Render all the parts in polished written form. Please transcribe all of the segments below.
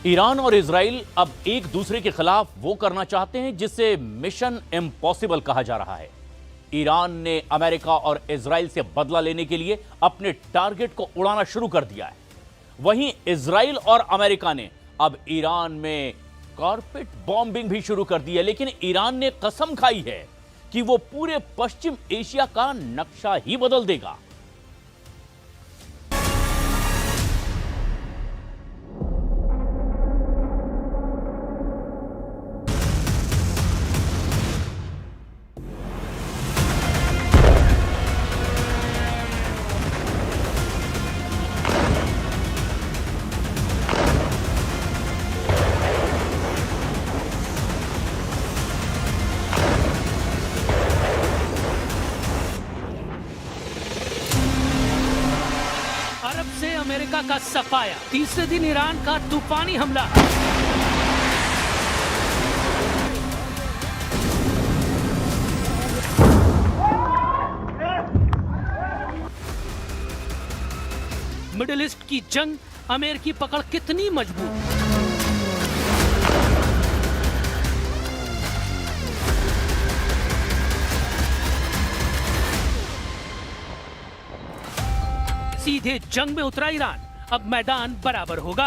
Iran और Israel अब एक दूसरे के खिलाफ वो करना चाहते हैं जिसे मिशन इम्पॉसिबल कहा जा रहा है। ईरान ने अमेरिका और इजराइल से बदला लेने के लिए अपने टारगेट को उड़ाना शुरू कर दिया है। वहीं इजराइल और अमेरिका ने अब ईरान में कारपेट बॉम्बिंग भी शुरू कर दी है, लेकिन ईरान ने कसम खाई है कि वो पूरे पश्चिम एशिया का नक्शा ही बदल देगा। अरब से अमेरिका का सफाया, तीसरे दिन ईरान का तूफानी हमला। मिडिल ईस्ट की जंग, अमेरिकी पकड़ कितनी मजबूत। सीधे जंग में उतरा ईरान, अब मैदान बराबर होगा।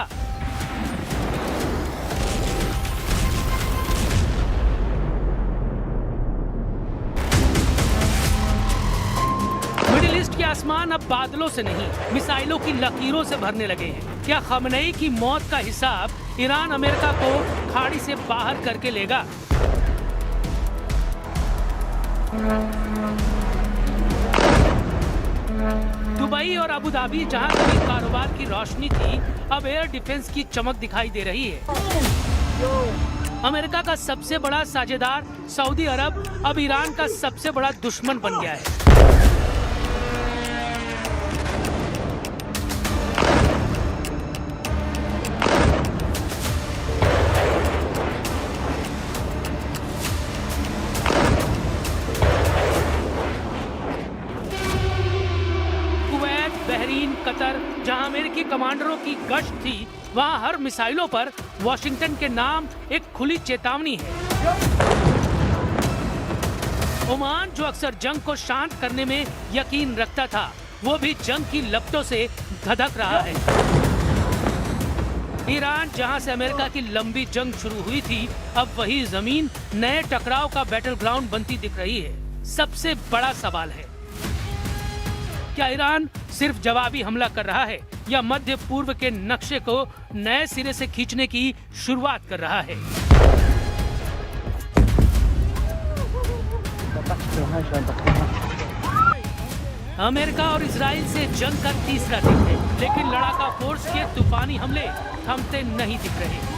मिडिल ईस्ट के आसमान अब बादलों से नहीं, मिसाइलों की लकीरों से भरने लगे हैं। क्या खमनेई की मौत का हिसाब ईरान अमेरिका को खाड़ी से बाहर करके लेगा? दुबई और अबू धाबी, जहां कभी कारोबार की रोशनी थी, अब एयर डिफेंस की चमक दिखाई दे रही है। अमेरिका का सबसे बड़ा साझेदार सऊदी अरब अब ईरान का सबसे बड़ा दुश्मन बन गया है। बहरीन, कतर, जहां अमेरिकी कमांडरों की गश्त थी, वहां हर मिसाइलों पर वॉशिंगटन के नाम एक खुली चेतावनी है। ओमान, जो अक्सर जंग को शांत करने में यकीन रखता था, वो भी जंग की लपटों से धधक रहा है। ईरान, जहां से अमेरिका की लंबी जंग शुरू हुई थी, अब वही जमीन नए टकराव का बैटल ग्राउंड बनती दिख रही है। सबसे बड़ा सवाल है, क्या ईरान सिर्फ जवाबी हमला कर रहा है या मध्य पूर्व के नक्शे को नए सिरे से खींचने की शुरुआत कर रहा है? अमेरिका और इजराइल से जंग का तीसरा दिन है, लेकिन लड़ाका फोर्स के तूफानी हमले थमते नहीं दिख रहे।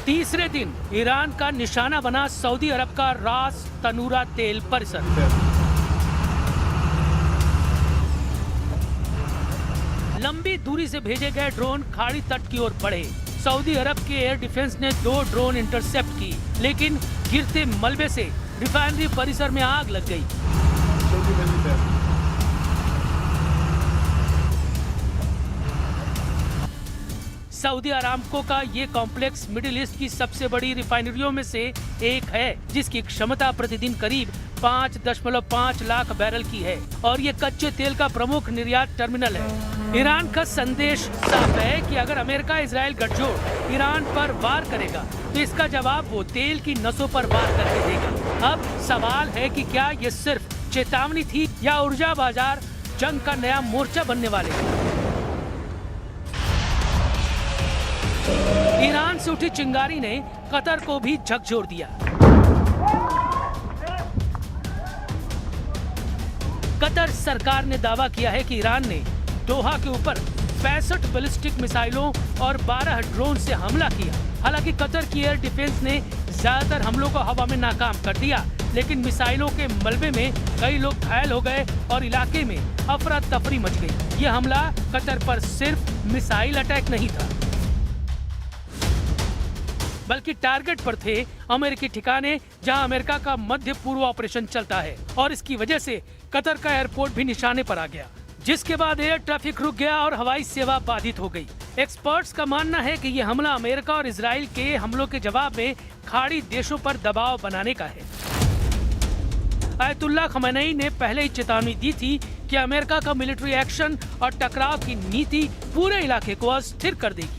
तीसरे दिन ईरान का निशाना बना सऊदी अरब का रास तनूरा तेल परिसर। लंबी दूरी से भेजे गए ड्रोन खाड़ी तट की ओर बढ़े। सऊदी अरब के एयर डिफेंस ने 2 ड्रोन इंटरसेप्ट की, लेकिन गिरते मलबे से रिफाइनरी परिसर में आग लग गई। सऊदी अरामको का ये कॉम्प्लेक्स मिडिल ईस्ट की सबसे बड़ी रिफाइनरियों में से एक है, जिसकी क्षमता प्रतिदिन करीब 5.5 लाख बैरल की है और ये कच्चे तेल का प्रमुख निर्यात टर्मिनल है। ईरान का संदेश साफ है कि अगर अमेरिका इजराइल गठजोड़ ईरान पर वार करेगा, तो इसका जवाब वो तेल की नसों पर वार करके देगा। अब सवाल है कि क्या ये सिर्फ चेतावनी थी या ऊर्जा बाजार जंग का नया मोर्चा बनने वाले हैं? ईरान से उठी चिंगारी ने कतर को भी झकझोर दिया। कतर सरकार ने दावा किया है कि ईरान ने दोहा के ऊपर 65 बैलिस्टिक मिसाइलों और 12 ड्रोन से हमला किया। हालांकि कतर की एयर डिफेंस ने ज्यादातर हमलों को हवा में नाकाम कर दिया, लेकिन मिसाइलों के मलबे में कई लोग घायल हो गए और इलाके में अफरा तफरी मच गई। ये हमला कतर पर सिर्फ मिसाइल अटैक नहीं था, बल्कि टारगेट पर थे अमेरिकी ठिकाने जहां अमेरिका का मध्य पूर्व ऑपरेशन चलता है, और इसकी वजह से कतर का एयरपोर्ट भी निशाने पर आ गया, जिसके बाद एयर ट्रैफिक रुक गया और हवाई सेवा बाधित हो गई। एक्सपर्ट्स का मानना है कि ये हमला अमेरिका और इजराइल के हमलों के जवाब में खाड़ी देशों पर दबाव बनाने का है। आयतुल्लाह खमेनी ने पहले ही चेतावनी दी थी कि अमेरिका का मिलिट्री एक्शन और टकराव की नीति पूरे इलाके को अस्थिर कर देगी।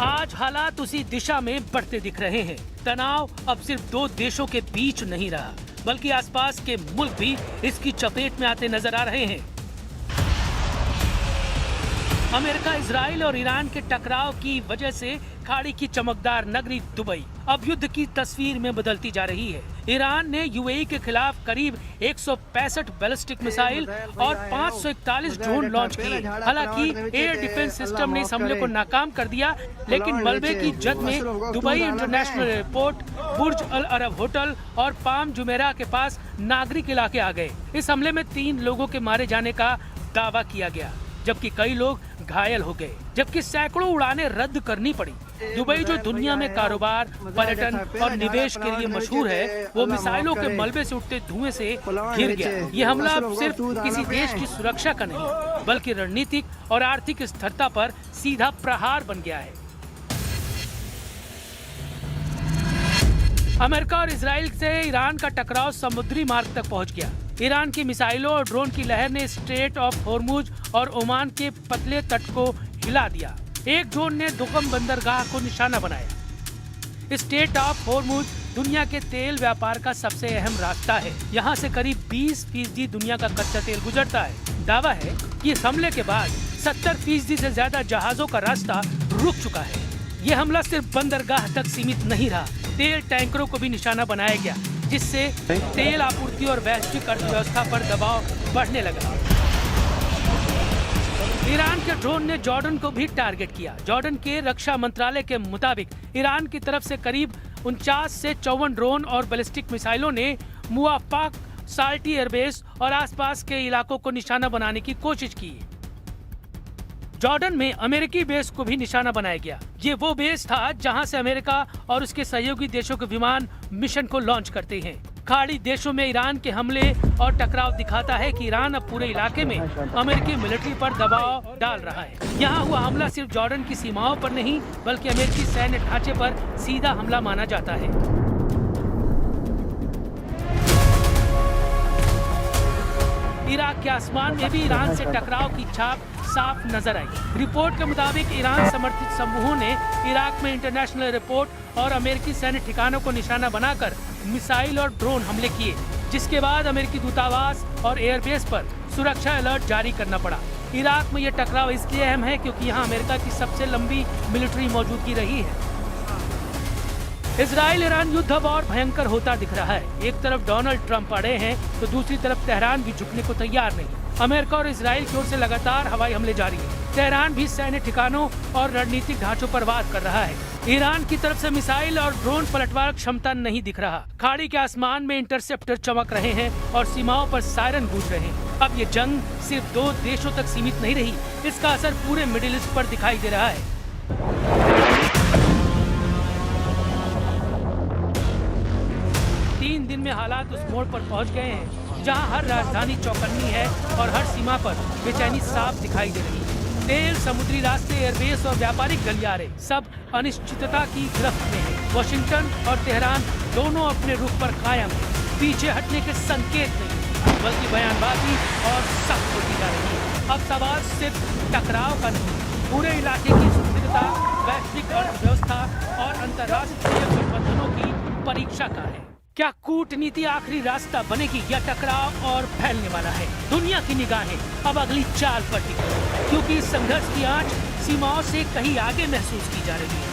आज हालात उसी दिशा में बढ़ते दिख रहे हैं। तनाव अब सिर्फ दो देशों के बीच नहीं रहा, बल्कि आसपास के मुल्क भी इसकी चपेट में आते नजर आ रहे हैं। अमेरिका, इजराइल और ईरान के टकराव की वजह से खाड़ी की चमकदार नगरी दुबई अब युद्ध की तस्वीर में बदलती जा रही है। ईरान ने यूएई के खिलाफ करीब 165 बैलिस्टिक मिसाइल और 541 ड्रोन लॉन्च किए। हालांकि एयर डिफेंस सिस्टम ने इस हमले को नाकाम कर दिया, लेकिन मलबे की जद में दुबई इंटरनेशनल एयरपोर्ट, बुर्ज अल अरब होटल और पाम जुमेरा के पास नागरिक इलाके आ गए। इस हमले में 3 लोगों के मारे जाने का दावा किया गया, जबकि कई लोग घायल हो गए, जबकि सैकड़ों उड़ानें रद्द करनी पड़ी। दुबई जो दुनिया में कारोबार, पर्यटन और निवेश के लिए मशहूर है, वो मिसाइलों के मलबे से उठते धुएं से घिर गया। ये हमला अब सिर्फ किसी देश की सुरक्षा का नहीं, बल्कि रणनीतिक और आर्थिक स्थिरता पर सीधा प्रहार बन गया है। अमेरिका और इजराइल से ईरान का टकराव समुद्री मार्ग तक पहुंच गया। ईरान की मिसाइलों और ड्रोन की लहर ने स्ट्रेट ऑफ होर्मुज और ओमान के पतले तट को हिला दिया। एक ड्रोन ने दुकम बंदरगाह को निशाना बनाया। स्ट्रेट ऑफ होर्मुज दुनिया के तेल व्यापार का सबसे अहम रास्ता है। यहाँ से करीब 20% दुनिया का कच्चा तेल गुजरता है। दावा है कि इस हमले के बाद 70% से ज्यादा जहाजों का रास्ता रुक चुका है। ये हमला सिर्फ बंदरगाह तक सीमित नहीं रहा, तेल टैंकरों को भी निशाना बनाया गया, जिससे तेल आपूर्ति और वैश्विक अर्थव्यवस्था पर दबाव बढ़ने लगा। ईरान के ड्रोन ने जॉर्डन को भी टारगेट किया। जॉर्डन के रक्षा मंत्रालय के मुताबिक ईरान की तरफ से करीब 49 से 54 ड्रोन और बैलिस्टिक मिसाइलों ने मुआफाक, साल्टी एयरबेस और आसपास के इलाकों को निशाना बनाने की कोशिश की। जॉर्डन में अमेरिकी बेस को भी निशाना बनाया गया। ये वो बेस था जहां से अमेरिका और उसके सहयोगी देशों के विमान मिशन को लॉन्च करते हैं। खाड़ी देशों में ईरान के हमले और टकराव दिखाता है कि ईरान अब पूरे इलाके में अमेरिकी मिलिट्री पर दबाव डाल रहा है। यहाँ हुआ हमला सिर्फ जॉर्डन की सीमाओं पर नहीं, बल्कि अमेरिकी सैन्य ढांचे पर सीधा हमला माना जाता है। इराक के आसमान में भी ईरान से टकराव की छाप साफ नजर आई। रिपोर्ट के मुताबिक ईरान समर्थित समूहों ने इराक में इंटरनेशनल एयरपोर्ट और अमेरिकी सैन्य ठिकानों को निशाना बनाकर मिसाइल और ड्रोन हमले किए, जिसके बाद अमेरिकी दूतावास और एयरबेस पर सुरक्षा अलर्ट जारी करना पड़ा। इराक में यह टकराव इसलिए अहम है क्योंकि यहाँ अमेरिका की सबसे लंबी मिलिट्री मौजूदगी रही है। इजराइल ईरान युद्ध अब और भयंकर होता दिख रहा है। एक तरफ डोनाल्ड ट्रंप अड़े हैं, तो दूसरी तरफ तेहरान भी झुकने को तैयार नहीं। अमेरिका और इजराइल की ओर से लगातार हवाई हमले जारी हैं। तेहरान भी सैन्य ठिकानों और रणनीतिक ढांचों पर वार कर रहा है। ईरान की तरफ से मिसाइल और ड्रोन पलटवार क्षमता नहीं दिख रहा। खाड़ी के आसमान में इंटरसेप्टर चमक रहे हैं और सीमाओं पर सायरन गूंज रहे हैं। अब ये जंग सिर्फ 2 देशों तक सीमित नहीं रही, इसका असर पूरे मिडिल ईस्ट पर दिखाई दे रहा है। 3 दिन में हालात उस मोड़ पर पहुंच गए हैं जहां हर राजधानी चौकन्नी है और हर सीमा पर बेचैनी साफ दिखाई दे रही है। तेल, समुद्री रास्ते, एयरबेस और व्यापारिक गलियारे सब अनिश्चितता की गिरफ्त में हैं। वाशिंगटन और तेहरान दोनों अपने रुख पर कायम हैं। पीछे हटने के संकेत नहीं, बल्कि बयानबाजी और सख्त होती जा रही है। अब सवाल सिर्फ टकराव का नहीं, पूरे इलाके की स्थिरता, वैश्विक अर्थव्यवस्था और अंतर्राष्ट्रीय गठबंधनों की परीक्षा का है। क्या कूटनीति आखिरी रास्ता बनेगी या टकराव और फैलने वाला है? दुनिया की निगाहें अब अगली चाल पर टिकी, क्योंकि इस संघर्ष की आंच सीमाओं से कहीं आगे महसूस की जा रही है।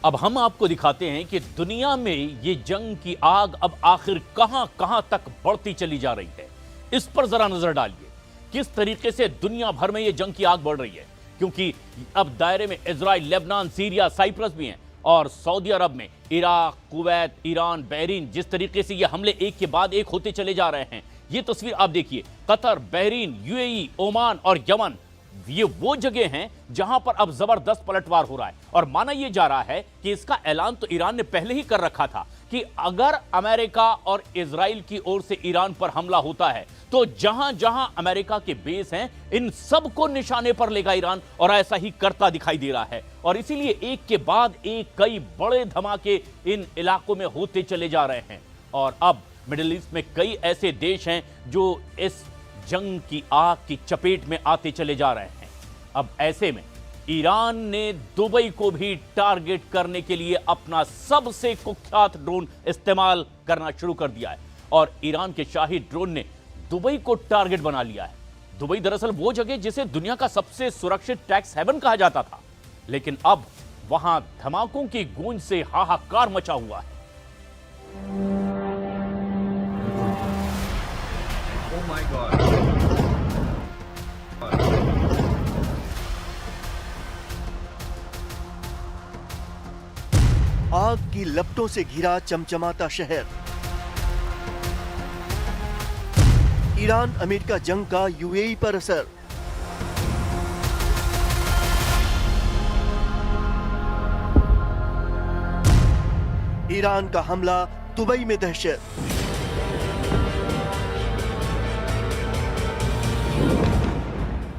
अब हम आपको दिखाते हैं कि दुनिया में ये जंग की आग अब आखिर कहां कहां तक बढ़ती चली जा रही है। इस पर जरा नजर डालिए किस तरीके से दुनिया भर में ये जंग की आग बढ़ रही है, क्योंकि अब दायरे में इजराइल, लेबनान, सीरिया, साइप्रस भी हैं और सऊदी अरब में इराक, कुवैत, ईरान, बहरीन, जिस तरीके से ये हमले एक के बाद एक होते चले जा रहे हैं। ये तस्वीर आप देखिए, कतर, बहरीन, यूएई, ओमान और यमन, ये वो जगह हैं जहां पर अब जबरदस्त पलटवार हो रहा है और माना यह जा रहा है कि इसका ऐलान तो ईरान ने पहले ही कर रखा था कि अगर अमेरिका और इजराइल की ओर से ईरान पर हमला होता है तो जहां जहां अमेरिका के बेस हैं इन सबको निशाने पर लेगा ईरान, और ऐसा ही करता दिखाई दे रहा है। और इसीलिए एक के बाद एक कई बड़े धमाके इन इलाकों में होते चले जा रहे हैं और अब मिडिल ईस्ट में कई ऐसे देश हैं जो इस जंग की आग की चपेट में आते चले जा रहे हैं। अब ऐसे में ईरान ने दुबई को भी टारगेट करने के लिए अपना सबसे कुख्यात ड्रोन इस्तेमाल करना शुरू कर दिया है और ईरान के शाही ड्रोन ने दुबई को टारगेट बना लिया है। दुबई दरअसल वो जगह जिसे दुनिया का सबसे सुरक्षित टैक्स हेवन कहा जाता था, लेकिन अब वहां धमाकों की गूंज से हाहाकार मचा हुआ है। Oh my God. आग की लपटों से घिरा चमचमाता शहर। ईरान अमेरिका जंग का यूएई पर असर। ईरान का हमला, दुबई में दहशत।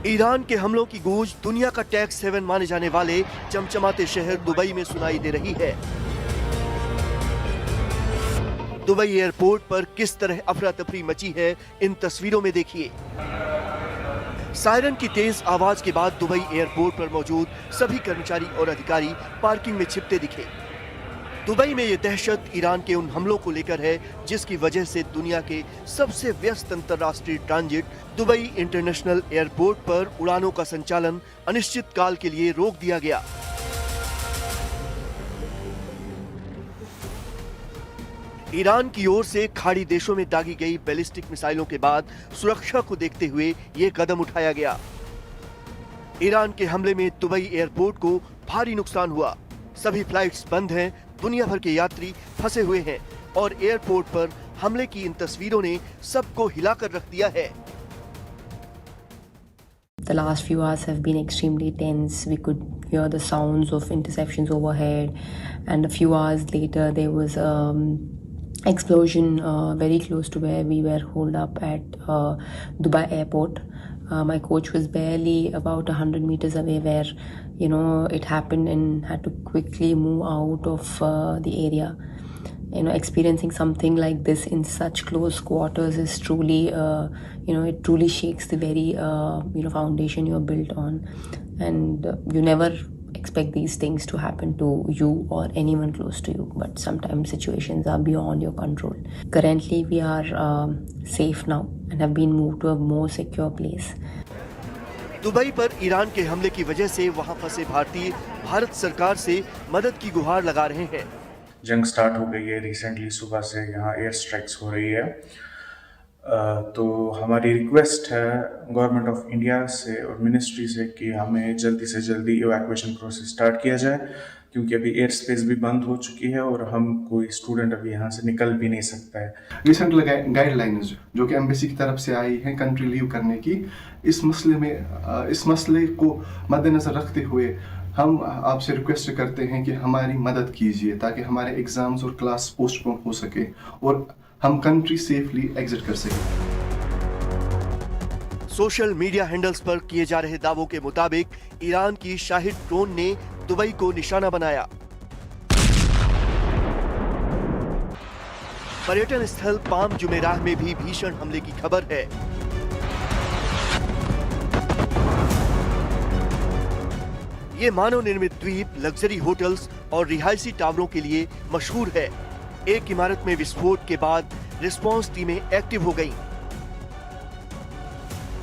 ईरान के हमलों की गूंज दुनिया का टैक्स हेवन माने जाने वाले चमचमाते शहर दुबई में सुनाई दे रही है। दुबई एयरपोर्ट पर किस तरह अफरा तफरी मची है, इन तस्वीरों में देखिए। सायरन की तेज आवाज के बाद दुबई एयरपोर्ट पर मौजूद सभी कर्मचारी और अधिकारी पार्किंग में छिपते दिखे। दुबई में यह दहशत ईरान के उन हमलों को लेकर है जिसकी वजह से दुनिया के सबसे व्यस्त अंतर्राष्ट्रीय ट्रांजिट दुबई इंटरनेशनल एयरपोर्ट पर उड़ानों का संचालन अनिश्चित काल के लिए रोक दिया गया। ईरान की ओर से खाड़ी देशों में दागी गई बैलिस्टिक मिसाइलों के बाद सुरक्षा को देखते हुए यह कदम उठाया गया। ईरान के हमले में दुबई एयरपोर्ट को भारी नुकसान हुआ। सभी फ्लाइट्स बंद हैं, दुनिया भर के यात्री फंसे हुए हैं और एयरपोर्ट पर हमले की इन तस्वीरों ने सबको हिलाकर रख दिया है। The last few hours have been extremely tense. We could hear the sounds of interceptions overhead, and a few hours later there was explosion very close to where we were holed up at Dubai airport. My coach was barely about 100 meters away where it happened, and had to quickly move out of the area. Experiencing something like this in such close quarters is truly it truly shakes the very foundation you're built on, and you never expect these things to happen to you or anyone close to you, but sometimes situations are beyond your control. Currently we are safe now and have been moved to a more secure place. Dubai पर Iran के हमले की वजह से वहां फंसे भारतीय भारत सरकार से मदद की गुहार लगा रहे हैं। जंग स्टार्ट हो गई है, रिसेंटली सुबह से यहाँ एयर स्ट्राइक्स हो रही है, तो हमारी रिक्वेस्ट है गवर्नमेंट ऑफ इंडिया से और मिनिस्ट्री से कि हमें जल्दी से जल्दी इवैक्यूएशन प्रोसेस स्टार्ट किया जाए, क्योंकि अभी एयर स्पेस भी बंद हो चुकी है और हम कोई स्टूडेंट अभी यहाँ से निकल भी नहीं सकता है। रिसेंट गाइडलाइंस जो कि एम्बेसी की तरफ से आई हैं कंट्री लीव करने की, इस मसले को मद्देनज़र रखते हुए हम आपसे रिक्वेस्ट करते हैं कि हमारी मदद कीजिए ताकि हमारे एग्ज़ाम्स और क्लास पोस्टपोन हो सके और हम कंट्री सेफली एग्जिट कर सकें। सोशल मीडिया हैंडल्स पर किए जा रहे दावों के मुताबिक ईरान की शाहिद ड्रोन ने दुबई को निशाना बनाया। पर्यटन स्थल पाम जुमेराह में भी भीषण हमले की खबर है। ये मानव निर्मित द्वीप लग्जरी होटल्स और रिहायशी टावरों के लिए मशहूर है। एक इमारत में विस्फोट के बाद रिस्पांस टीमें एक्टिव हो गईं।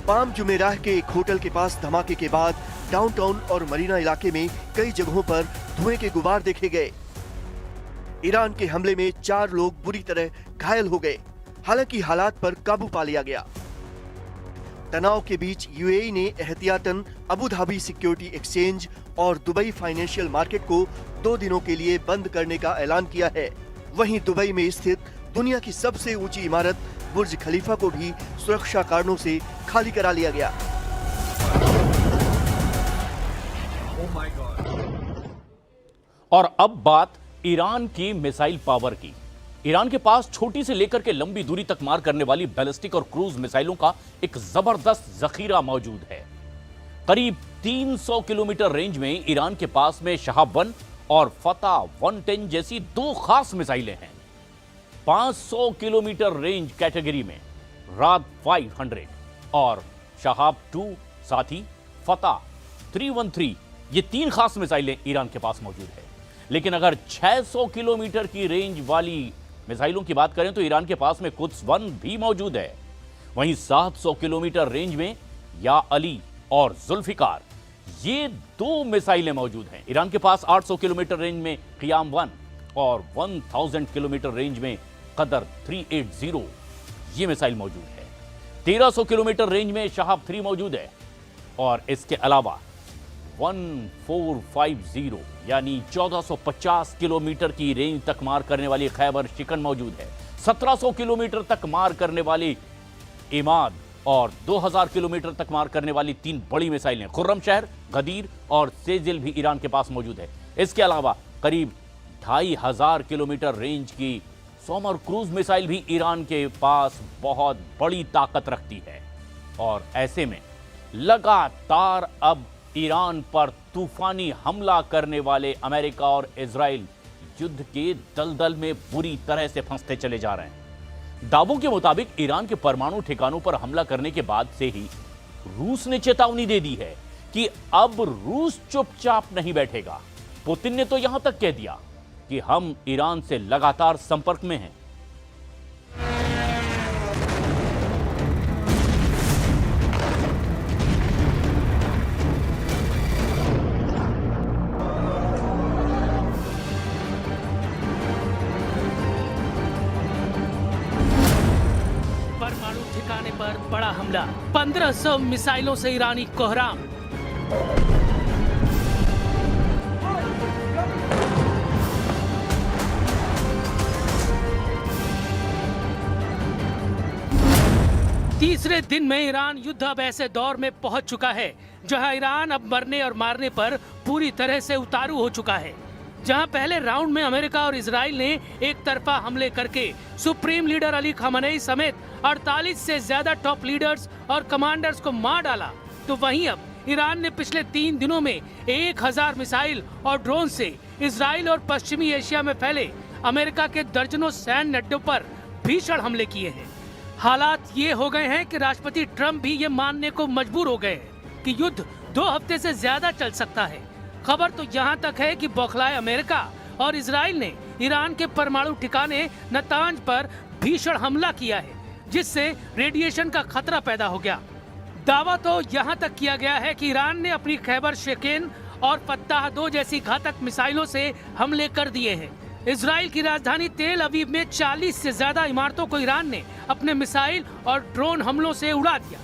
पाम जुमेराह के एक होटल के पास धमाके के बाद डाउनटाउन और मरीना इलाके में कई जगहों पर धुएं के गुबार देखे गए। ईरान के हमले में 4 लोग बुरी तरह घायल हो गए। हालांकि हालात पर काबू पा लिया गया। तनाव के बीच यूएई ने एहतियातन अबू धाबी सिक्योरिटी एक्सचेंज और दुबई फाइनेंशियल मार्केट को 2 दिनों के लिए बंद करने का ऐलान किया है। वहीं दुबई में स्थित दुनिया की सबसे ऊंची इमारत बुर्ज खलीफा को भी सुरक्षा कारणों से खाली करा लिया गया। और अब बात ईरान की मिसाइल पावर की। ईरान के पास छोटी से लेकर के लंबी दूरी तक मार करने वाली बैलिस्टिक और क्रूज मिसाइलों का एक जबरदस्त जखीरा मौजूद है। करीब 300 किलोमीटर रेंज में ईरान के पास में शहाब-1 और फतह 110 जैसी 2 खास मिसाइलें हैं। 500 किलोमीटर रेंज कैटेगरी में राद 500 और शहाब-2, साथ ही फतह 313, ये 3 खास मिसाइलें ईरान के पास मौजूद है। लेकिन अगर 600 किलोमीटर की रेंज वाली मिसाइलों की बात करें तो ईरान के पास में कुद्स-1 भी मौजूद है। वहीं 700 किलोमीटर रेंज में या अली और जुल्फिकार, ये 2 मिसाइलें मौजूद हैं। ईरान के पास 800 किलोमीटर रेंज में क़ियाम-1 और 1000 किलोमीटर रेंज में कदर 380, ये मिसाइल मौजूद है। 1300 किलोमीटर रेंज में शहाब-3 मौजूद है और इसके अलावा 1450 यानी 1450 किलोमीटर की रेंज तक मार करने वाली खैबर शिकन मौजूद है। 1700 किलोमीटर तक मार करने वाली इमाद और 2000 किलोमीटर तक मार करने वाली 3 बड़ी मिसाइलें खुर्रमशहर, गदीर और सेजिल भी ईरान के पास मौजूद है। इसके अलावा करीब 2500 किलोमीटर रेंज की सोमर क्रूज मिसाइल भी ईरान के पास बहुत बड़ी ताकत रखती है। और ऐसे में लगातार अब ईरान पर तूफानी हमला करने वाले अमेरिका और इजराइल युद्ध के दलदल में बुरी तरह से फंसते चले जा रहे हैं। दावों के मुताबिक ईरान के परमाणु ठिकानों पर हमला करने के बाद से ही रूस ने चेतावनी दे दी है कि अब रूस चुपचाप नहीं बैठेगा। पुतिन ने तो यहां तक कह दिया कि हम ईरान से लगातार संपर्क में हैं। परमाणु ठिकाने पर बड़ा हमला, 1500 मिसाइलों से ईरानी कोहराम। तीसरे दिन में ईरान युद्ध अब ऐसे दौर में पहुंच चुका है जहां ईरान अब मरने और मारने पर पूरी तरह से उतारू हो चुका है। जहां पहले राउंड में अमेरिका और इजराइल ने एक तरफा हमले करके सुप्रीम लीडर अली खamenei समेत 48 से ज्यादा टॉप लीडर्स और कमांडर्स को मार डाला, तो वहीं अब ईरान ने पिछले 3 दिनों में 1000 मिसाइल और ड्रोन से इजराइल और पश्चिमी एशिया में फैले अमेरिका के दर्जनों सैन्य अड्डों पर भीषण हमले किए हैं। हालात ये हो गए हैं कि राष्ट्रपति ट्रंप भी ये मानने को मजबूर हो गए हैं कि युद्ध 2 हफ्ते से ज्यादा चल सकता है। खबर तो यहाँ तक है कि बौखलाए अमेरिका और इजराइल ने ईरान के परमाणु ठिकाने नतांज पर भीषण हमला किया है, जिससे रेडिएशन का खतरा पैदा हो गया। दावा तो यहाँ तक किया गया है कि ईरान ने अपनी खैबर शिकन और फत्ताह 2 जैसी घातक मिसाइलों से हमले कर दिए हैं। इजराइल की राजधानी तेल अवीव में 40 से ज्यादा इमारतों को ईरान ने अपने मिसाइल और ड्रोन हमलों से उड़ा दिया।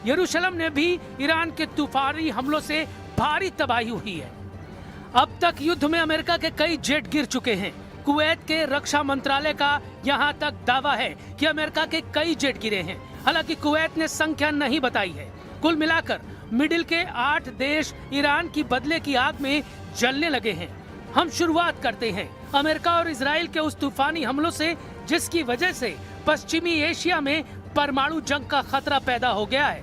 यरूशलेम ने भी ईरान के तूफानी हमलों से भारी तबाही हुई है। अब तक युद्ध में अमेरिका के कई जेट गिर चुके हैं। कुवैत के रक्षा मंत्रालय का यहां तक दावा है कि अमेरिका के कई जेट गिरे हैं। हालांकि कुवैत ने संख्या नहीं बताई है। कुल मिलाकर मिडिल के 8 देश ईरान की बदले की आग में जलने लगे हैं। हम शुरुआत करते हैं अमेरिका और इजराइल के उस तूफानी हमलों से, जिसकी वजह से पश्चिमी एशिया में परमाणु जंग का खतरा पैदा हो गया है।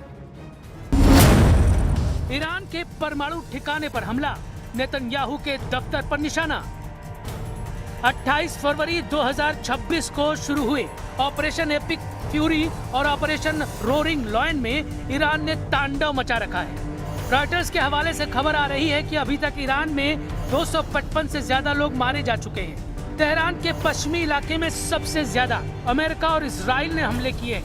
ईरान के परमाणु ठिकाने पर हमला, नेतन्याहू के दफ्तर पर निशाना। 28 फरवरी 2026 को शुरू हुए ऑपरेशन एपिक फ्यूरी और ऑपरेशन रोरिंग लॉयन में ईरान ने तांडव मचा रखा है। रॉयटर्स के हवाले से खबर आ रही है कि अभी तक ईरान में 255 से ज्यादा लोग मारे जा चुके हैं। तेहरान के पश्चिमी इलाके में सबसे ज्यादा अमेरिका और इजराइल ने हमले किए।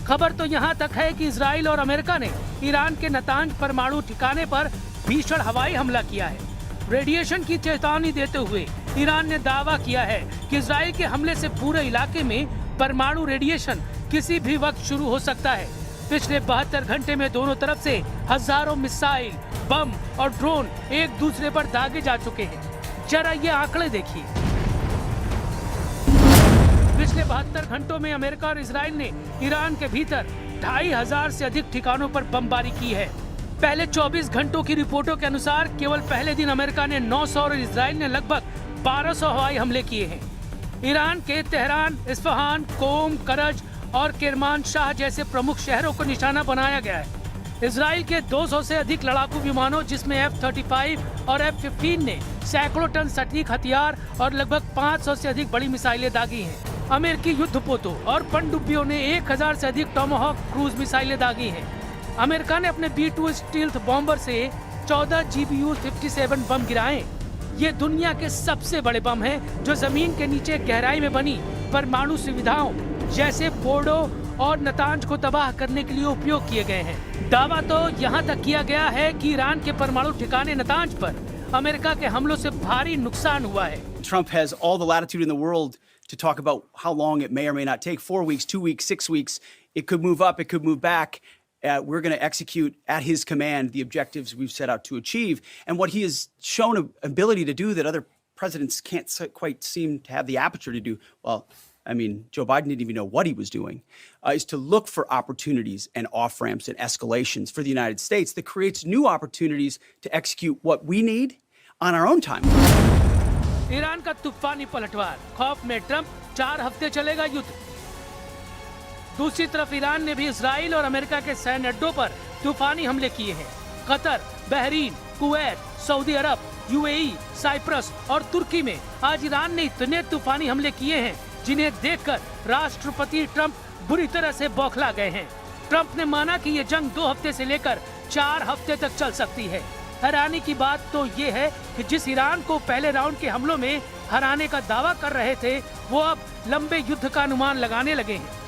खबर तो यहाँ तक है कि इजराइल और अमेरिका ने ईरान के नतांज परमाणु ठिकाने पर भीषण हवाई हमला किया है। रेडिएशन की चेतावनी देते हुए ईरान ने दावा किया है कि इजराइल के हमले से पूरे इलाके में परमाणु रेडिएशन किसी भी वक्त शुरू हो सकता है। पिछले 72 घंटे में दोनों तरफ से हजारों मिसाइल, बम और ड्रोन एक दूसरे पर दागे जा चुके हैं। जरा ये आंकड़े देखिए। पिछले 72 घंटों में अमेरिका और इजराइल ने ईरान के भीतर 2500 से अधिक ठिकानों पर बमबारी की है। पहले 24 घंटों की रिपोर्टों के अनुसार केवल पहले दिन अमेरिका ने 900 और इजराइल ने लगभग 1200 हवाई हमले किए हैं। ईरान के तेहरान, इस्फहान, कोम, करज और किरमान शाह जैसे प्रमुख शहरों को निशाना बनाया गया है। इजराइल के 200 से अधिक लड़ाकू विमानों जिसमें F-35 और F-15 ने सैकड़ों टन सटीक हथियार और लगभग 500 से अधिक बड़ी मिसाइलें दागी हैं। अमेरिकी युद्धपोतों और पनडुब्बियों ने 1000 से अधिक टोमाहॉक क्रूज मिसाइलें दागी हैं। अमेरिका ने अपने B-2 स्टील्थ बॉम्बर से 14 GBU-57 बम गिराए। ये दुनिया के सबसे बड़े बम हैं जो जमीन के नीचे गहराई में बनी परमाणु सुविधाओं जैसे फोर्डो और नतांज को तबाह करने के लिए उपयोग किए गए हैं। दावा तो यहाँ तक किया गया है कि ईरान के परमाणु ठिकाने नतांज पर अमेरिका के हमलों से भारी नुकसान हुआ है। Trump has all the latitude in the world to talk about how long it may or may not take, 4 weeks, 2 weeks, 6 weeks. It could move up, it could move back. We're going to execute at his command the objectives we've set out to achieve. And what he has shown an ability to do that other presidents can't quite seem to have the aperture to do, well, I mean, Joe Biden didn't even know what he was doing, is to look for opportunities and off-ramps and escalations for the United States that creates new opportunities to execute what we need on our own time. Iran का तूफानी पलटवार, खौफ में Trump, 4 हफ्ते चलेगा युद्ध। दूसरी तरफ ईरान ने भी इजराइल और अमेरिका के सैन्य अड्डों पर तूफानी हमले किए हैं। कतर, बहरीन, कुवैत, सऊदी अरब, यूएई, साइप्रस और तुर्की में आज ईरान ने इतने तूफानी हमले किए हैं जिन्हें देखकर राष्ट्रपति ट्रंप बुरी तरह से बौखला गए हैं। ट्रंप ने माना कि ये जंग 2 हफ्ते से लेकर 4 हफ्ते तक चल सकती है। हैरानी की बात तो ये है कि जिस ईरान को पहले राउंड के हमलों में हराने का दावा कर रहे थे, वो अब लंबे युद्ध का अनुमान लगाने लगे हैं।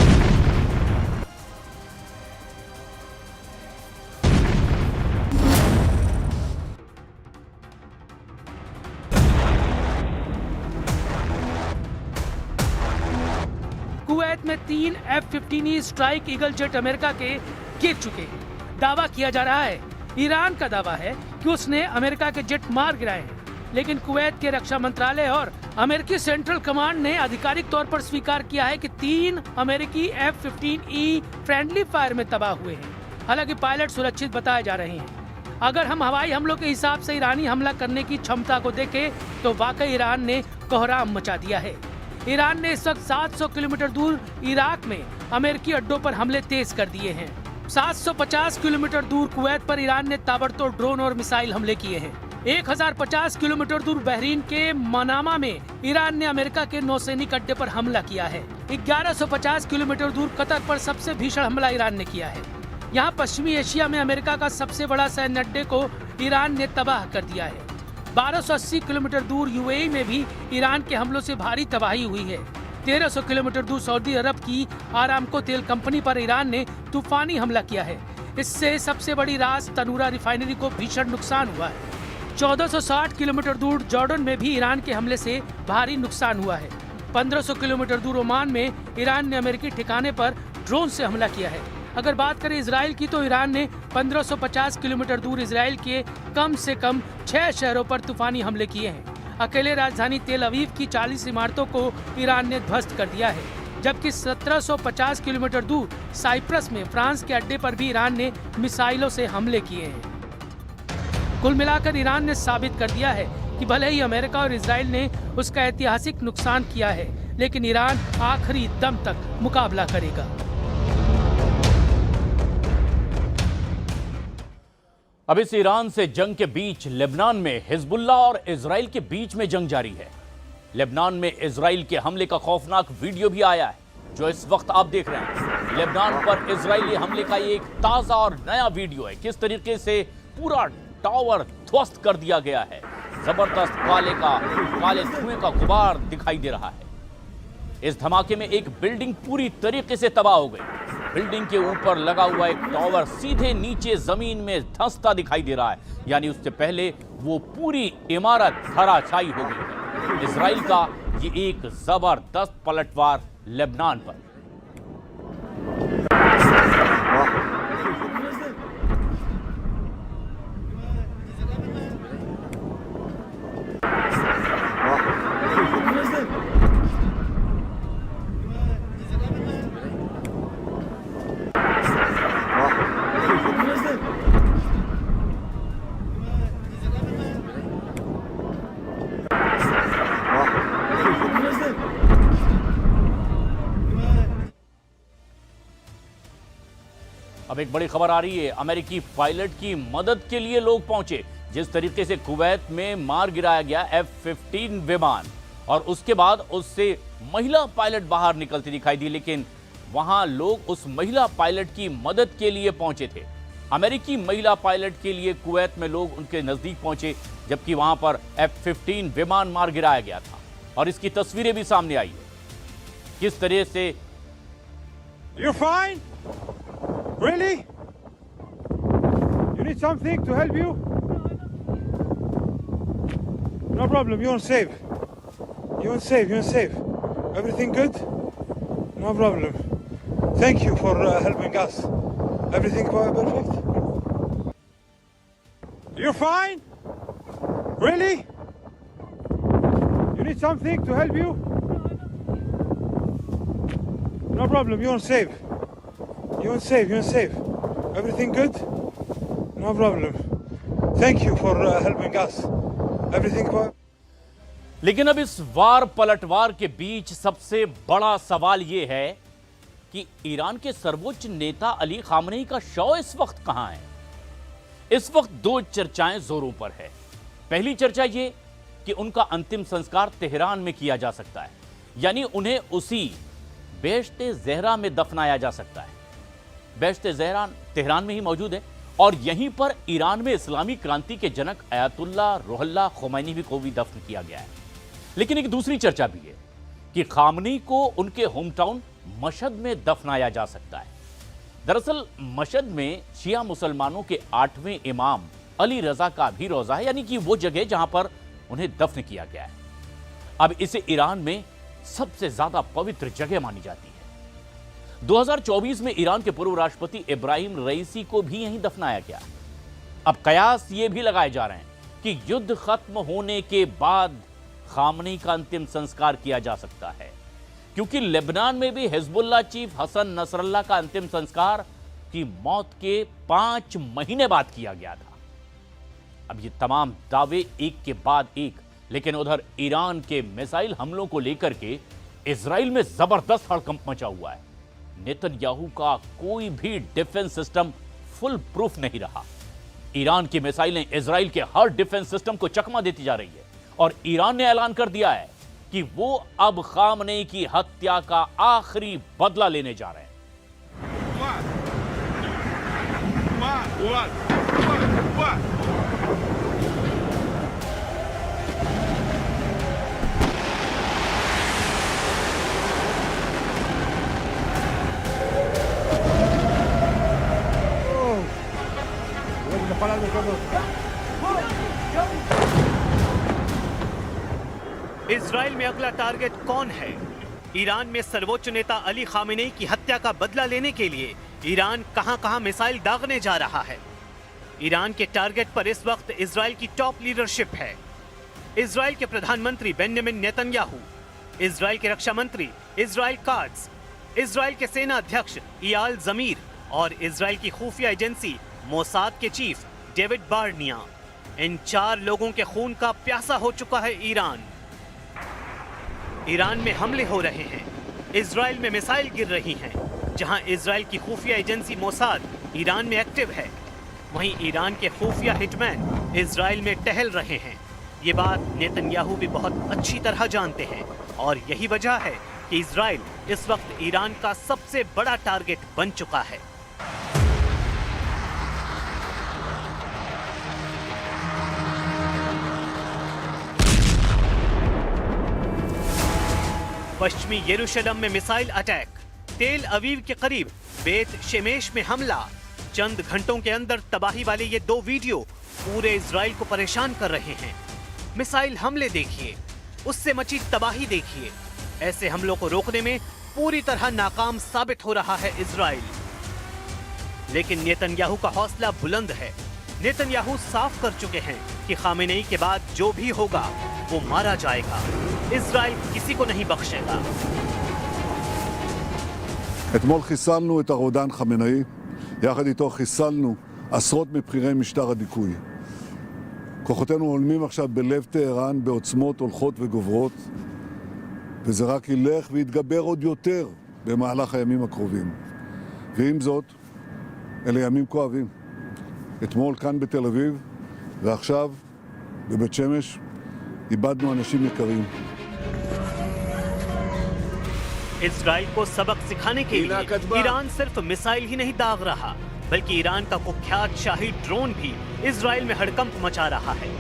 कुवैत में 3 F-15E strike eagle jet America के गिर चुके हैं। दावा किया जा रहा है, ईरान का दावा है कि उसने अमेरिका के जेट मार गिराए हैं, लेकिन कुवैत के रक्षा मंत्रालय और अमेरिकी सेंट्रल कमांड ने आधिकारिक तौर पर स्वीकार किया है कि 3 अमेरिकी F-15E फ्रेंडली फायर में तबाह हुए हैं। हालांकि पायलट सुरक्षित बताए जा रहे हैं। अगर हम हवाई हमलों के हिसाब से ईरानी हमला करने की क्षमता को देखें तो वाकई ईरान ने कोहराम मचा दिया है। ईरान ने इस वक्त 700 किलोमीटर दूर इराक में अमेरिकी अड्डों पर हमले तेज कर दिए हैं। 750 किलोमीटर दूर कुवैत पर ईरान ने ताबड़तोड़ ड्रोन और मिसाइल हमले किए हैं। 1050 किलोमीटर दूर बहरीन के मनामा में ईरान ने अमेरिका के नौसैनिक अड्डे पर हमला किया है। 1150 किलोमीटर दूर कतर पर सबसे भीषण हमला ईरान ने किया है। यहाँ पश्चिमी एशिया में अमेरिका का सबसे बड़ा सैन्य अड्डे को ईरान ने तबाह कर दिया है। 1280 किलोमीटर दूर यूएई में भी ईरान के हमलों से भारी तबाही हुई है। 1300 किलोमीटर दूर सऊदी अरब की आरामको तेल कंपनी पर ईरान ने तूफानी हमला किया है। इससे सबसे बड़ी रास तनूरा रिफाइनरी को भीषण नुकसान हुआ है। 1460 किलोमीटर दूर जॉर्डन में भी ईरान के हमले से भारी नुकसान हुआ है। 1500 किलोमीटर दूर ओमान में ईरान ने अमेरिकी ठिकाने पर ड्रोन से हमला किया है। अगर बात करें इजराइल की तो ईरान ने 1550 किलोमीटर दूर इजराइल के कम से कम 6 शहरों पर तूफानी हमले किए हैं। अकेले राजधानी तेल अवीव की 40 इमारतों को ईरान ने ध्वस्त कर दिया है, जबकि 1750 किलोमीटर दूर साइप्रस में फ्रांस के अड्डे पर भी ईरान ने मिसाइलों से हमले किए हैं। कुल मिलाकर ईरान ने साबित कर दिया है कि भले ही अमेरिका और इजराइल ने उसका ऐतिहासिक नुकसान किया है, लेकिन ईरान आखिरी दम तक मुकाबला करेगा। अब इस ईरान से जंग के बीच लेबनान में हिजबुल्लाह और इजराइल के बीच में जंग जारी है। लेबनान में इजराइल के हमले का खौफनाक वीडियो भी आया है, जो इस वक्त आप देख रहे हैं। लेबनान पर इजरायली हमले का ये एक ताजा और नया वीडियो है। किस तरीके से पूरा टावर ध्वस्त कर दिया गया है। जबरदस्त काले धुएं का गुबार दिखाई दे रहा है। इस धमाके में एक बिल्डिंग पूरी तरीके से तबाह हो गई। बिल्डिंग के ऊपर लगा हुआ एक टावर सीधे नीचे जमीन में धंसता दिखाई दे रहा है, यानी उससे पहले वो पूरी इमारत धराशायी हो गई है। इजराइल का ये एक जबरदस्त पलटवार लेबनान पर। अब एक बड़ी खबर आ रही है, अमेरिकी पायलट की मदद के लिए लोग पहुंचे। जिस तरीके से कुवैत में मार गिराया गया F-15 विमान और उसके बाद उससे महिला पायलट बाहर निकलती दिखाई दी, लेकिन वहां लोग उस महिला पायलट की मदद के लिए पहुंचे थे। अमेरिकी महिला पायलट के लिए कुवैत में लोग उनके नजदीक पहुंचे, जबकि वहां पर F-15 विमान मार गिराया गया था और इसकी तस्वीरें भी सामने आई है किस तरह से। You're fine? Really? You need something to help you? No problem, you're safe. You're safe, you're safe. Everything good? No problem. Thank you for helping us. Everything perfect? You're fine? Really? You need something to help you? No problem, you're safe. You're safe, you're safe. Everything good? No problem. Thank you for helping us. Everything perfect? लेकिन अब इस वार पलटवार के बीच सबसे बड़ा सवाल यह है कि ईरान के सर्वोच्च नेता अली खामनेई का शव इस वक्त कहां है। इस वक्त दो चर्चाएं जोरों पर है। पहली चर्चा यह कि उनका अंतिम संस्कार तेहरान में किया जा सकता है, यानी उन्हें उसी बेश्ते ज़हरा में दफनाया जा सकता है। बेश्ते ज़हरा तेहरान में ही मौजूद है और यहीं पर ईरान में इस्लामी क्रांति के जनक अयातुल्ला रुहुल्लाह खुमैनी को भी दफन किया गया है। लेकिन एक दूसरी चर्चा भी है कि खामनेई को उनके होम टाउन मशहद में दफनाया जा सकता है। दरअसल मशहद में शिया मुसलमानों के 8वें इमाम अली रजा का भी रोजा है, यानी कि वो जगह जहां पर उन्हें दफन किया गया है। अब इसे ईरान में सबसे ज्यादा पवित्र जगह मानी जाती है। 2024 में ईरान के पूर्व राष्ट्रपति इब्राहिम रईसी को भी यहीं दफनाया गया। अब कयास ये भी लगाए जा रहे हैं कि युद्ध खत्म होने के बाद खामनेई का अंतिम संस्कार किया जा सकता है, क्योंकि लेबनान में भी हिजबुल्लाह चीफ हसन नसरल्लाह का अंतिम संस्कार की मौत के 5 महीने बाद किया गया था। अब ये तमाम दावे एक के बाद एक, लेकिन उधर ईरान के मिसाइल हमलों को लेकर के इजराइल में जबरदस्त हड़कंप मचा हुआ है। नेतन्याहू का कोई भी डिफेंस सिस्टम फुल प्रूफ नहीं रहा। ईरान की मिसाइलें इजराइल के हर डिफेंस सिस्टम को चकमा देती जा रही है और ईरान ने ऐलान कर दिया है कि वो अब खामनेई की हत्या का आखिरी बदला लेने जा रहे हैं। इजराइल में अगला टारगेट कौन है? ईरान में सर्वोच्च नेता अली खामेनेई की हत्या का बदला लेने के लिए ईरान कहां-कहां मिसाइल दागने जा रहा है। ईरान के टारगेट पर इस वक्त इजराइल की टॉप लीडरशिप है। इजराइल के प्रधानमंत्री बेंजामिन नेतन्याहू, इजराइल के रक्षा मंत्री इजराइल काट्ज, इजराइल के सेना अध्यक्ष इयाल ज़मीर और इजराइल की खुफिया एजेंसी मोसाद के चीफ डेविड बार्निया। इन 4 लोगों के खून का प्यासा हो चुका है ईरान। ईरान में हमले हो रहे हैं, इजराइल में मिसाइल गिर रही हैं। जहां इजराइल की खुफिया एजेंसी मोसाद ईरान में एक्टिव है, वहीं ईरान के खुफिया हिटमैन इजराइल में टहल रहे हैं। ये बात नेतन्याहू भी बहुत अच्छी तरह जानते हैं और यही वजह है कि इजराइल इस वक्त ईरान का सबसे बड़ा टारगेट बन चुका है। पश्चिमी यरूशलेम में मिसाइल अटैक, तेल अवीव के करीब बेत शेमेश में हमला, चंद घंटों के अंदर तबाही वाले ये 2 वीडियो पूरे इजराइल को परेशान कर रहे हैं। मिसाइल हमले देखिए, उससे मची तबाही देखिए। ऐसे हमलों को रोकने में पूरी तरह नाकाम साबित हो रहा है इजराइल। लेकिन नेतन्याहू का हौसला बुलंद है। नेतन्याहू साफ कर चुके हैं कि खामेनेई के बाद जो भी होगा वो मारा जाएगा। इजराइल किसी को नहीं बख्शेगा। אתמול חיסלנו את הרודן חמינאי, יחד איתו חיסלנו עשרות מבכירי משטר הדיכוי. כוחותינו הולמים עכשיו בלב טהרן בעוצמות הולכות וגוברות, וזה רק ילך ויתגבר עוד יותר במהלך הימים הקרובים. ועם זאת, אלה ימים כואבים. אתמול כאן בתל אביב, ועכשיו בבית שמש, איבדנו אנשים יקרים. इजराइल को सबक सिखाने के लिए ईरान सिर्फ मिसाइल ही नहीं दाग रहा, बल्कि ईरान का कुख्यात शाही ड्रोन भी इजराइल में हड़कंप मचा रहा है।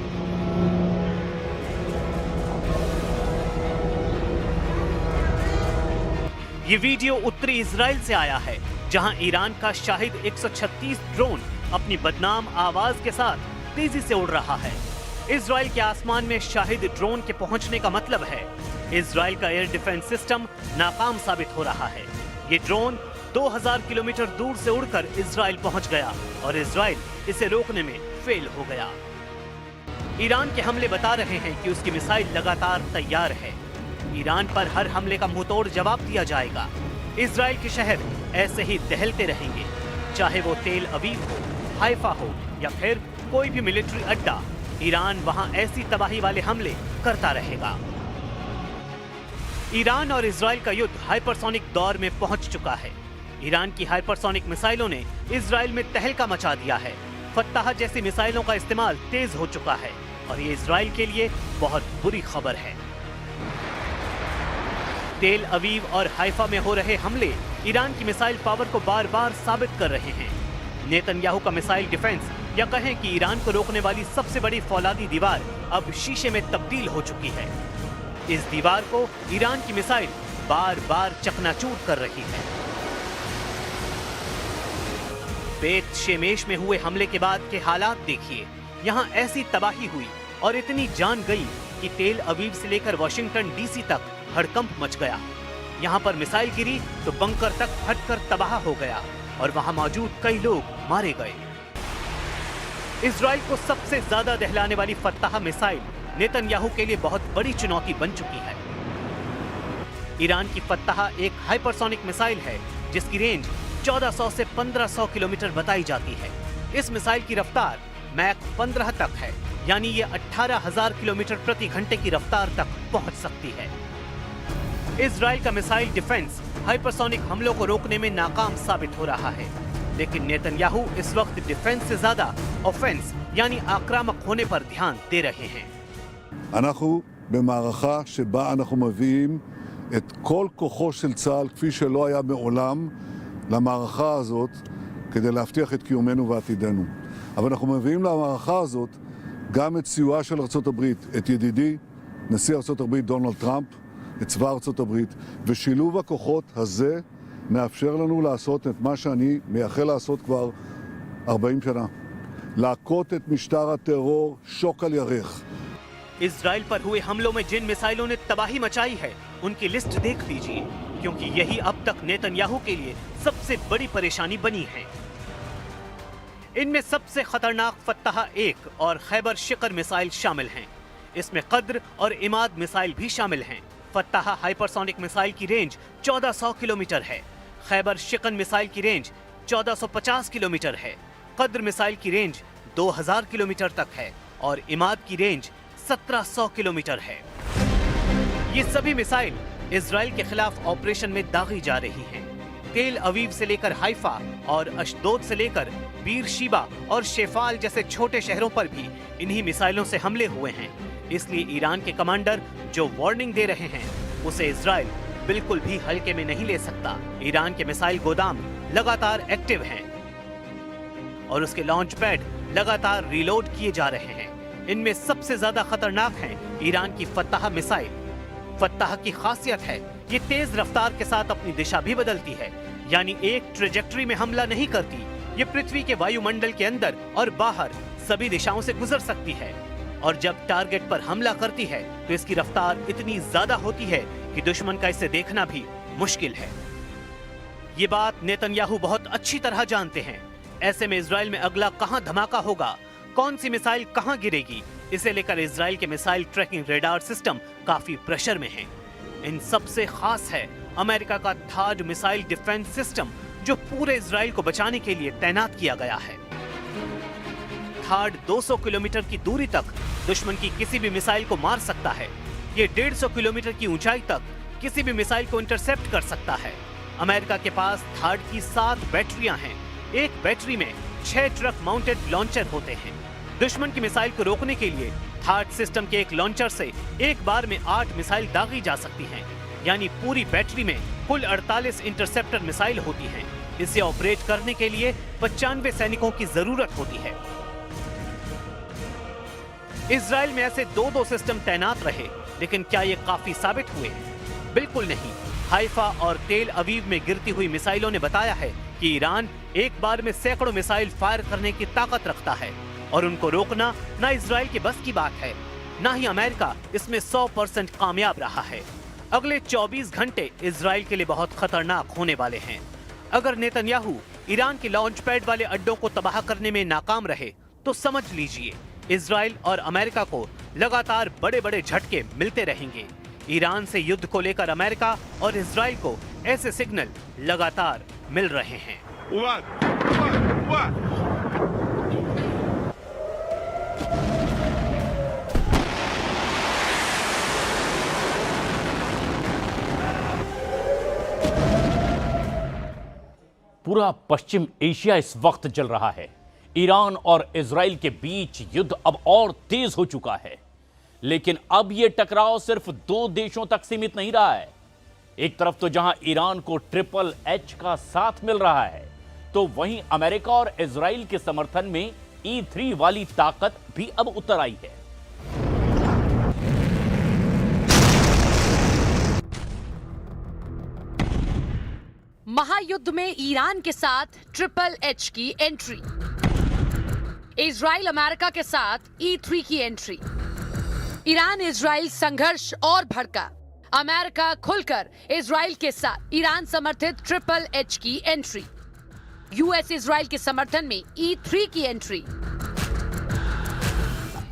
ये वीडियो उत्तरी इजराइल से आया है, जहां ईरान का शाहिद 136 ड्रोन अपनी बदनाम आवाज के साथ तेजी से उड़ रहा है। इजराइल के आसमान में शाहिद ड्रोन के पहुंचने का मतलब है इजराइल का एयर डिफेंस सिस्टम नाकाम साबित हो रहा है। ये ड्रोन 2000 किलोमीटर दूर से उड़कर इजराइल पहुंच गया और इजराइल इसे रोकने में फेल हो गया। ईरान के हमले बता रहे हैं कि उसकी मिसाइल लगातार तैयार है। ईरान पर हर हमले का मुंहतोड़ जवाब दिया जाएगा। इजराइल के शहर ऐसे ही दहलते रहेंगे, चाहे वो तेल अवीव हो, हाइफा हो या फिर कोई भी मिलिट्री अड्डा। ईरान वहां ऐसी तबाही वाले हमले करता रहेगा। ईरान और इजराइल का युद्ध हाइपरसोनिक दौर में पहुंच चुका है। ईरान की हाइपरसोनिक मिसाइलों ने इजराइल में तहलका मचा दिया है। फत्ताह जैसी मिसाइलों का इस्तेमाल तेज हो चुका है और ये इजराइल के लिए बहुत बुरी खबर है। तेल अवीव और हाइफा में हो रहे हमले ईरान की मिसाइल पावर को बार बार साबित कर रहे हैं। नेतन्याहू का मिसाइल डिफेंस या कहें कि ईरान को रोकने वाली सबसे बड़ी फौलादी दीवार अब शीशे में तब्दील हो चुकी है। इस दीवार को ईरान की मिसाइल बार बार चकनाचूर कर रही है। बेत शेमेश में हुए हमले के बाद के हालात देखिए। यहाँ ऐसी तबाही हुई और इतनी जान गई कि तेल अवीव से लेकर वॉशिंगटन डीसी तक हड़कंप मच गया। यहाँ पर मिसाइल गिरी तो बंकर तक फटकर तबाह हो गया और वहां मौजूद कई लोग मारे गए। इजराइल को सबसे ज्यादा दहलाने वाली फत्ताह मिसाइल नेतन्याहू के लिए बहुत बड़ी चुनौती बन चुकी है। ईरान की फत्ताह एक हाइपरसोनिक मिसाइल है जिसकी रेंज 1400 से 1500 किलोमीटर बताई जाती है। इस मिसाइल की रफ्तार मैक 15 तक है, यानी ये 18,000 किलोमीटर प्रति घंटे की रफ्तार तक पहुंच सकती है। इजराइल का मिसाइल डिफेंस हाइपरसोनिक हमलों को रोकने में नाकाम साबित हो रहा है, लेकिन नेतन्याहू इस वक्त डिफेंस से ज्यादा ऑफेंस यानी आक्रामक होने पर ध्यान दे रहे हैं। אנחנו במערכה שבה אנחנו מביאים את כל כוחו של צה"ל כפי שלא היה מעולם למערכה הזאת כדי להבטיח את קיומנו ועתידנו. אבל אנחנו מביאים למערכה הזאת גם את סיועה של ארצות הברית, את ידידי נשיא ארצות הברית דונלד טראמפ, את צבא ארצות הברית, ושילוב הכוחות הזה מאפשר לנו לעשות את מה שאני מייחל לעשות כבר 40 שנה. להכות את משטר הטרור שוק על ירך. इजराइल पर हुए हमलों में जिन मिसाइलों ने तबाही मचाई है उनकी लिस्ट देख लीजिए, क्योंकि यही अब तक नेतन्याहू के लिए सबसे बड़ी परेशानी बनी है। इनमें सबसे खतरनाक फत्ताह 1 और खैबर शिकर मिसाइल शामिल हैं। इसमें कद्र और इमाद मिसाइल भी शामिल हैं। फत्ताह हाइपरसोनिक मिसाइल की रेंज 1400 किलोमीटर है। खैबर शिकन मिसाइल की रेंज 1450 किलोमीटर है। कद्र मिसाइल की रेंज 2000 किलोमीटर तक है और इमाद की रेंज 1700 किलोमीटर है। ये सभी मिसाइल इजराइल के खिलाफ ऑपरेशन में दागी जा रही हैं। तेल अवीव से लेकर हाइफा और अशदोद से लेकर बीर शीबा और शेफाल जैसे छोटे शहरों पर भी इन्हीं मिसाइलों से हमले हुए हैं। इसलिए ईरान के कमांडर जो वार्निंग दे रहे हैं उसे इजराइल बिल्कुल भी हल्के में नहीं ले सकता। ईरान के मिसाइल गोदाम लगातार एक्टिव हैं और उसके लॉन्च पैड लगातार रीलोड किए जा रहे हैं। इनमें सबसे ज्यादा खतरनाक है ईरान की फत्ताह मिसाइल। फत्ताह की खासियत है ये तेज रफ्तार के साथ अपनी दिशा भी बदलती है, यानी एक ट्रेजेक्टरी में हमला नहीं करती। ये पृथ्वी के वायुमंडल के अंदर और बाहर सभी दिशाओं से गुजर सकती है और जब टारगेट पर हमला करती है तो इसकी रफ्तार इतनी ज्यादा होती है कि दुश्मन का इसे देखना भी मुश्किल है। ये बात नेतन्याहू बहुत अच्छी तरह जानते हैं। ऐसे में इजराइल में अगला कहां धमाका होगा, कौन सी मिसाइल कहां गिरेगी, इसे लेकर इजराइल के मिसाइल ट्रैकिंग रेडार सिस्टम काफी प्रेशर में है। इन सबसे खास है अमेरिका का थाड मिसाइल डिफेंस सिस्टम, जो पूरे इजराइल को बचाने के लिए तैनात किया गया है। थाड 200 किलोमीटर की दूरी तक दुश्मन की किसी भी मिसाइल को मार सकता है। ये 150 किलोमीटर की ऊंचाई तक किसी भी मिसाइल को इंटरसेप्ट कर सकता है। अमेरिका के पास थाड की 7 बैटरियां हैं। एक बैटरी में 6 ट्रक माउंटेड लॉन्चर होते हैं। दुश्मन की मिसाइल को रोकने के लिए थाड सिस्टम के एक लॉन्चर से एक बार में 8 मिसाइल दागी जा सकती हैं। यानी पूरी बैटरी में कुल 48 इंटरसेप्टर मिसाइल होती हैं। इसे ऑपरेट करने के लिए 95 सैनिकों की जरूरत होती है। इजराइल में ऐसे 2-2 सिस्टम तैनात रहे, लेकिन क्या ये काफी साबित हुए? बिल्कुल नहीं। हाइफा और तेल अवीव में गिरती हुई मिसाइलों ने बताया है कि ईरान एक बार में सैकड़ों मिसाइल फायर करने की ताकत रखता है और उनको रोकना ना इजराइल के बस की बात है, ना ही अमेरिका इसमें 100% कामयाब रहा है। अगले 24 घंटे इजराइल के लिए बहुत खतरनाक होने वाले हैं। अगर नेतन्याहू ईरान के लॉन्च पैड वाले अड्डों को तबाह करने में नाकाम रहे तो समझ लीजिए इजराइल और अमेरिका को लगातार बड़े बड़े झटके मिलते रहेंगे। ईरान से युद्ध को लेकर अमेरिका और इजराइल को ऐसे सिग्नल लगातार मिल रहे हैं। पूरा पश्चिम एशिया इस वक्त जल रहा है। ईरान और इजराइल के बीच युद्ध अब और तेज हो चुका है, लेकिन अब यह टकराव सिर्फ 2 देशों तक सीमित नहीं रहा है। एक तरफ तो जहां ईरान को HHH का साथ मिल रहा है, तो वहीं अमेरिका और इजराइल के समर्थन में E3 वाली ताकत भी अब उतर आई है। महायुद्ध में ईरान के साथ HHH की एंट्री, इजराइल अमेरिका के साथ E3 की एंट्री। ईरान इजराइल संघर्ष और भड़का, अमेरिका खुलकर इजराइल के साथ ईरान समर्थित HHH की एंट्री। यूएस इजराइल के समर्थन में E3 की एंट्री।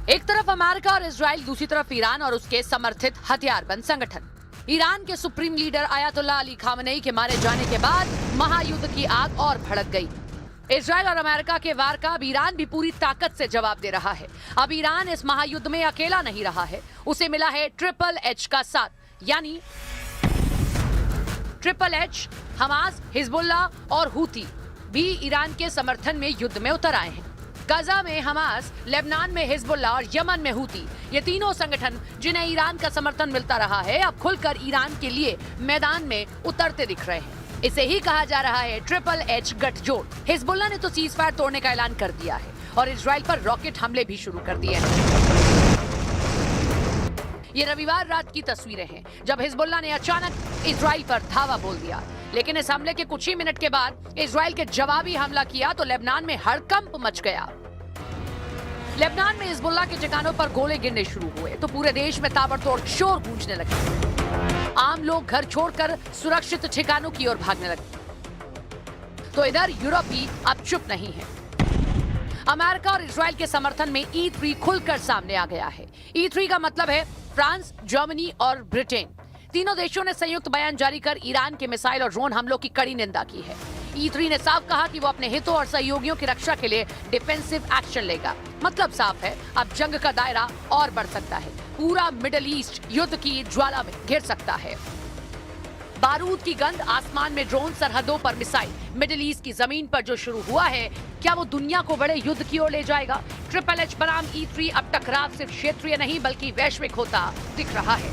एक तरफ अमेरिका और इजराइल, दूसरी तरफ ईरान और उसके समर्थित हथियारबंद संगठन। ईरान के supreme leader Ayatollah Ali Khamenei के मारे जाने के बाद महायुद्ध की आग और भड़क गई। इजराइल और अमेरिका के वार का अब ईरान भी पूरी ताकत से जवाब दे रहा है। अब ईरान इस महायुद्ध में अकेला नहीं रहा है, उसे मिला है HHH का साथ, यानी HHH, हमास, हिजबुल्लाह और हूती भी ईरान के समर्थन में युद्ध में उतर आए हैं। गाजा में हमास, लेबनान में हिजबुल्लाह और यमन में हूती, ये तीनों संगठन जिन्हें ईरान का समर्थन मिलता रहा है, अब खुलकर ईरान के लिए मैदान में उतरते दिख रहे हैं। इसे ही कहा जा रहा है HHH गठजोड़। हिजबुल्लाह ने तो सीज फायर तोड़ने का ऐलान कर दिया है और इजराइल पर रॉकेट हमले भी शुरू कर दिए हैं। ये रविवार रात की तस्वीरें हैं जब हिजबुल्लाह ने अचानक इजराइल पर धावा बोल दिया, लेकिन इस हमले के कुछ ही मिनट के बाद इजराइल के जवाबी हमला किया तो लेबनान में हड़कंप मच गया। लेबनान में हिजबुल्लाह के ठिकानों पर गोले गिरने शुरू हुए तो पूरे देश में ताबड़तोड़ शोर गूंजने लगे। आम लोग घर छोड़कर सुरक्षित ठिकानों की ओर भागने लगे। तो इधर यूरोप भी अब चुप नहीं है। अमेरिका और इजराइल के समर्थन में E3 खुलकर सामने आ गया है। E3 का मतलब है फ्रांस, जर्मनी और ब्रिटेन। तीनों देशों ने संयुक्त बयान जारी कर ईरान के मिसाइल और ड्रोन हमलों की कड़ी निंदा की है। E3 ने साफ कहा कि वो अपने हितों और सहयोगियों की रक्षा के लिए डिफेंसिव एक्शन लेगा। मतलब साफ है, अब जंग का दायरा और बढ़ सकता है। पूरा मिडिल ईस्ट युद्ध की ज्वाला में घिर सकता है। बारूद की गंध, आसमान में ड्रोन, सरहदों पर मिसाइल। मिडिल ईस्ट की जमीन पर जो शुरू हुआ है, क्या वो दुनिया को बड़े युद्ध की ओर ले जाएगा? HHH बनाम E3 अब टकराव सिर्फ क्षेत्रीय नहीं बल्कि वैश्विक होता दिख रहा है।